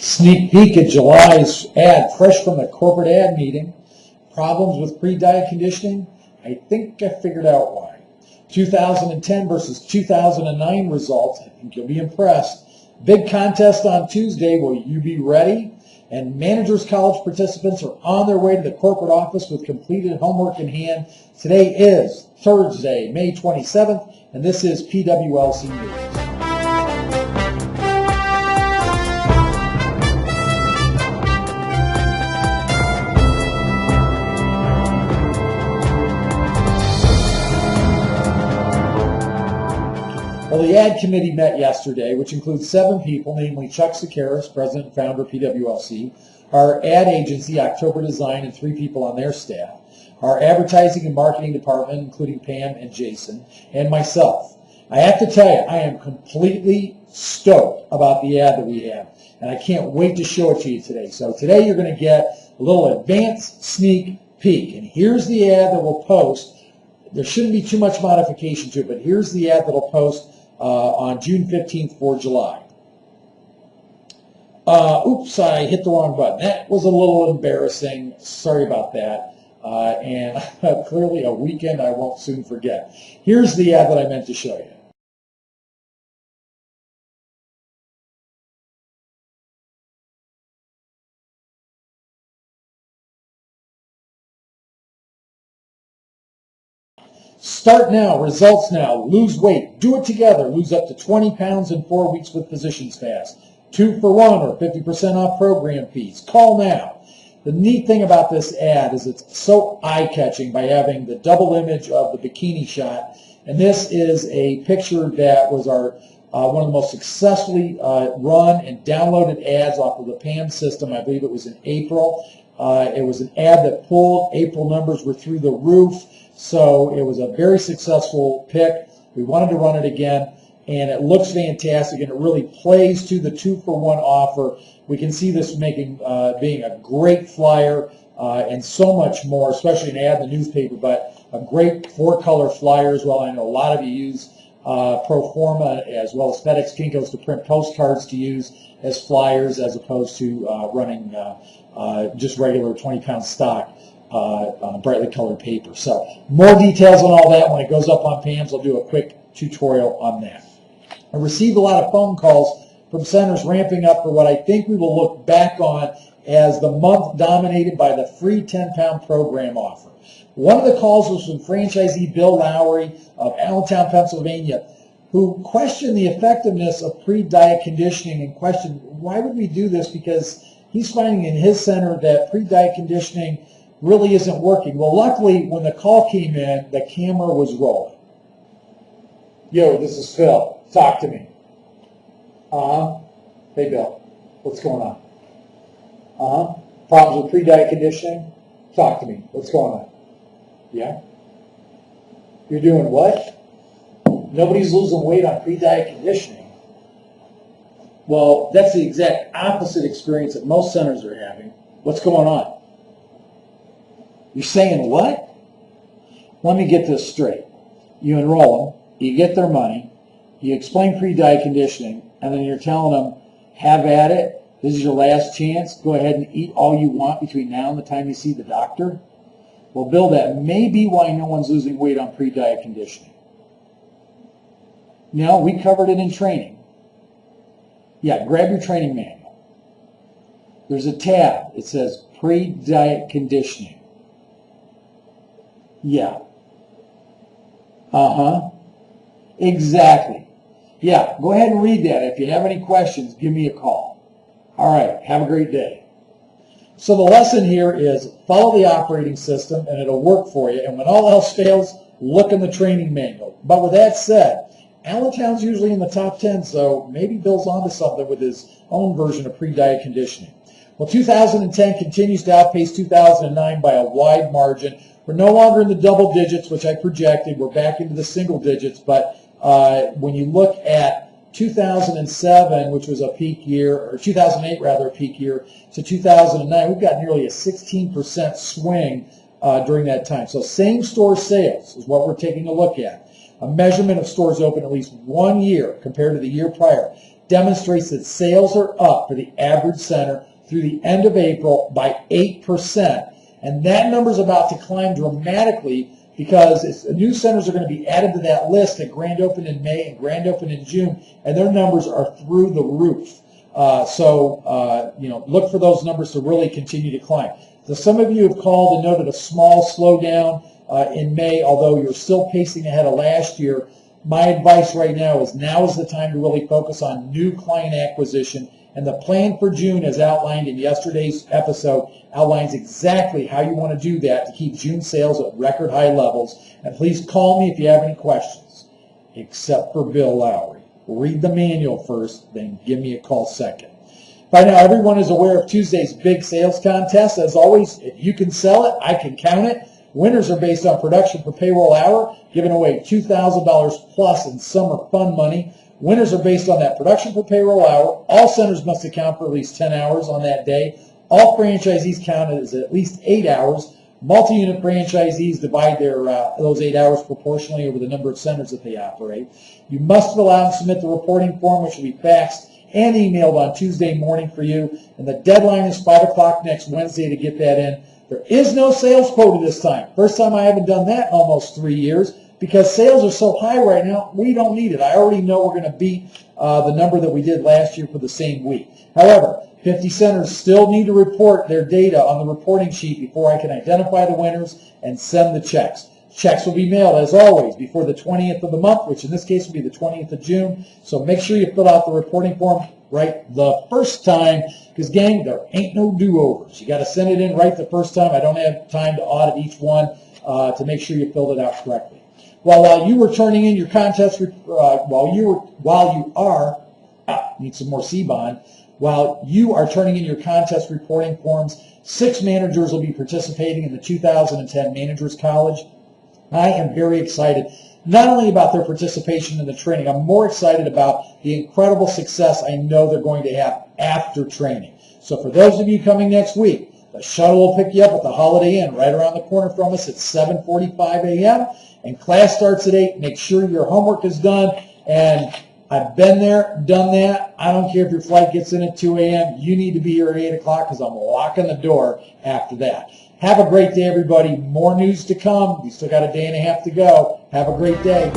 Sneak peek at July's ad, fresh from the corporate ad meeting. Problems with pre-diet conditioning? I think I figured out why. 2010 versus 2009 results. I think you'll be impressed. Big contest on Tuesday. Will you be ready? And Managers College participants are on their way to the corporate office with completed homework in hand. Today is Thursday, May 27th, and this is PWLC News. Well, the ad committee met yesterday, which includes 7 people, namely Chuck Sakaris, president and founder of PWLC, our ad agency, October Design, and 3 people on their staff, our advertising and marketing department, including Pam and Jason, and myself. I have to tell you, I am completely stoked about the ad that we have, and I can't wait to show it to you today. So today you're going to get a little advanced sneak peek, and here's the ad that we'll post. There shouldn't be too much modification to it, but here's the ad that will post on June 15th for July. Oops, I hit the wrong button. That was a little embarrassing. Sorry about that. And clearly a weekend I won't soon forget. Here's the ad that I meant to show you. Start now, results now, lose weight, do it together, lose up to 20 pounds in 4 weeks with Physicians Fast. 2 for 1 or 50% off program fees. Call now. The neat thing about this ad is it's so eye-catching by having the double image of the bikini shot. And this is a picture that was our one of the most successfully run and downloaded ads off of the PAMS system. I believe it was in April. It was an ad that pulled. April numbers were through the roof. So it was a very successful pick. We wanted to run it again, and it looks fantastic, and it really plays to the 2 for 1 offer. We can see this being a great flyer and so much more, especially an ad in the newspaper, but a great 4-color flyer as well. I know a lot of you use Proforma as well as FedEx Kinko's to print postcards to use as flyers as opposed to running just regular 20-pound stock. On brightly colored paper. So more details on all that when it goes up on PAMS. I'll do a quick tutorial on that. I received a lot of phone calls from centers ramping up for what I think we will look back on as the month dominated by the free 10-pound program offer. One of the calls was from franchisee Bill Lowry of Allentown, Pennsylvania, who questioned the effectiveness of pre-diet conditioning and questioned why would we do this, because he's finding in his center that pre-diet conditioning really isn't working. Well, luckily, when the call came in, the camera was rolling. Yo, this is Phil. Talk to me. Hey, Bill. What's going on? Problems with pre-diet conditioning? Talk to me. What's going on? Yeah? You're doing what? Nobody's losing weight on pre-diet conditioning. Well, that's the exact opposite experience that most centers are having. What's going on? You're saying what? Let me get this straight. You enroll them, you get their money, you explain pre-diet conditioning, and then you're telling them, have at it, this is your last chance, go ahead and eat all you want between now and the time you see the doctor? Well, Bill, that may be why no one's losing weight on pre-diet conditioning. No, we covered it in training. Yeah, grab your training manual. There's a tab. It says pre-diet conditioning. Yeah. Exactly. Yeah, go ahead and read that. If you have any questions, give me a call. All right, have a great day. So the lesson here is follow the operating system and it'll work for you. And when all else fails, look in the training manual. But with that said, Allentown's usually in the top 10, so maybe Bill's onto something with his own version of pre-diet conditioning. Well, 2010 continues to outpace 2009 by a wide margin. We're no longer in the double digits, which I projected. We're back into the single digits. But when you look at 2007, which was a peak year, or 2008 rather, a peak year, to 2009, we've got nearly a 16% swing during that time. So same-store sales is what we're taking a look at. A measurement of stores open at least 1 year compared to the year prior. demonstrates that sales are up for the average center through the end of April by 8%. And that number is about to climb dramatically because new centers are going to be added to that list at grand open in May and grand open in June, and their numbers are through the roof. Look for those numbers to really continue to climb. So some of you have called and noted a small slowdown in May, although you're still pacing ahead of last year. My advice right now is the time to really focus on new client acquisition. And the plan for June, as outlined in yesterday's episode, outlines exactly how you want to do that to keep June sales at record high levels. And please call me if you have any questions, except for Bill Lowry. Read the manual first, then give me a call second. By now, everyone is aware of Tuesday's big sales contest. As always, if you can sell it, I can count it. Winners are based on production per payroll hour, giving away $2,000 plus in summer fun money. Winners are based on that production per payroll hour. All centers must account for at least 10 hours on that day. All franchisees count as at least 8 hours. Multi-unit franchisees divide those 8 hours proportionally over the number of centers that they operate. You must fill out and submit the reporting form, which will be faxed and emailed on Tuesday morning for you. And the deadline is 5 o'clock next Wednesday to get that in. There is no sales quota this time. First time I haven't done that in almost 3 years. Because sales are so high right now, we don't need it. I already know we're going to beat the number that we did last year for the same week. However, 50 centers still need to report their data on the reporting sheet before I can identify the winners and send the checks. Checks will be mailed, as always, before the 20th of the month, which in this case will be the 20th of June. So make sure you fill out the reporting form right the first time, because, gang, there ain't no do-overs. You got to send it in right the first time. I don't have time to audit each one to make sure you filled it out correctly. While you were turning in your contest, while you are turning in your contest reporting forms, 6 managers will be participating in the 2010 Managers College. I am very excited, not only about their participation in the training, I'm more excited about the incredible success I know they're going to have after training. So for those of you coming next week, the shuttle will pick you up at the Holiday Inn right around the corner from us at 7:45 a.m. and class starts at 8. Make sure your homework is done. And I've been there, done that. I don't care if your flight gets in at 2 a.m. You need to be here at 8 o'clock because I'm locking the door after that. Have a great day, everybody. More news to come. We still got a day and a half to go. Have a great day.